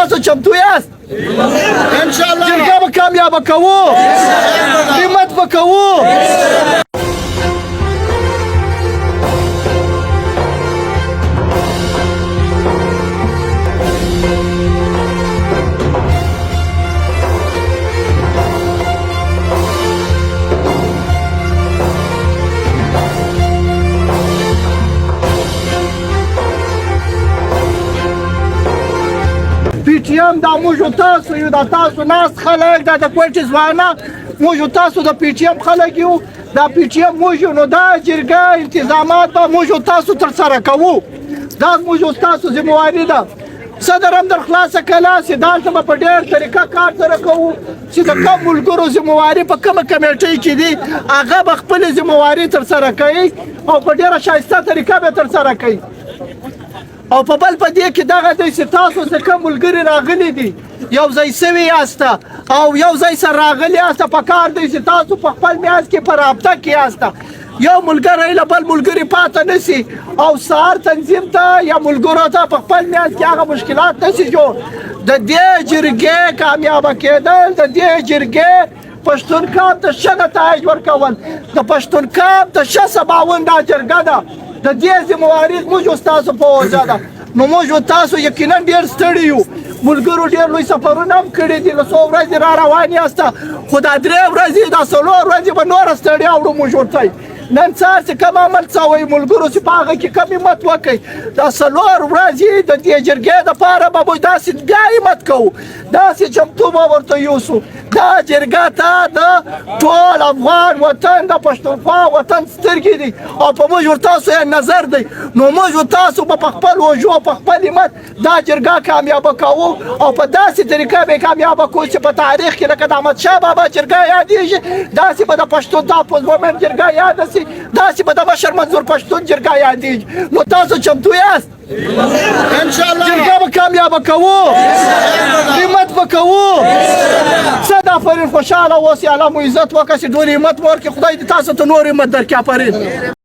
تاسو چمتو یاست ان شاء الله جرګه به کامیابه کوو همت به کوو پی ټی ایم دا موږ تاسو یو دا تاسو ناست خلک دا د کوټې ځوانان موږ تاسو د پی ټی ایم خلک یو دا پی ټی ایم موږ نو دا جرګه التزامات به موږ تاسو ترسره کوو دا موږ تاسو ذمہواري ده صدر هم در خلاصه کله چې دلته به په ډېر طریقه کار سره کوو چې د کم ملګرو ذمہواري په کومه کمیټۍ کې دي هغه به خپلې ذمہواري ترسره کوي او په ډېره ښایسته طریقه به ترسره کوي او په بل په دې کې دغه دی چې تاسو څه کوم ملګري راغلي دي یو ځای سوي یاسته او یو ځای سره راغلي یاسته په کار دی چې تاسو په خپل میاز کې په رابطه کې یاسته یو ملګری له بل ملګري پاته نسی او سهار تنظیم ته یا ملګرو ته په خپل میاز کې هغه مشکلات نسی جوړ د دې جرګې کامیابه کېدل د دې جرګې پښتون کاپ ته ښه نتایج ورکول د پښتون کاپ ته ښه سباوون دا جرګه ده د دې ذمہواري موږ ستاسو په وجه ده نو موږ تاسو یقینا ډېر ستړي یو ملګرو ډېر لوی سفرونه هم کړي دي له څو ورځې را روان یاسته خو دا 3 ورځې دا 4 ورځې به نوره ستړیا وړو موږ ورته نن سهار چې کوم عمل څوی ملګرو چې په هغه کې کم همت وکړئ دا 4 ورځې د دې جرګې دپاره به موږ داسې بیا همت کوو داسې چمتو به ورته یوسو دا جرګه ته د ټول افغان وطن د پښتونخوا وطن سترګې دي او په موږ ورتاسو یې نظر دی نو موږ ورتاسو به په خپل وجو په خپل همت دا جرګه کامیابه کوو او په داسې طریقه به کامیابه کوو چې په تاریخ کې لکه د احمدشاه بابا جرګه یادېږي داسې به د پښتون تحفظ مومند جرګه یاده سي داسې به د بشر منظور پښتون جرګه یادېږي نو تاسو چمتو یاست ان شاء الله جرګه به کامیابه کوو همت به کوو صد آفرین خوشحاله اوسئ الله مو عزت وکړي چې ډېر همت ورکړي خدای دې تاسو ته نور همت درکړي آفرین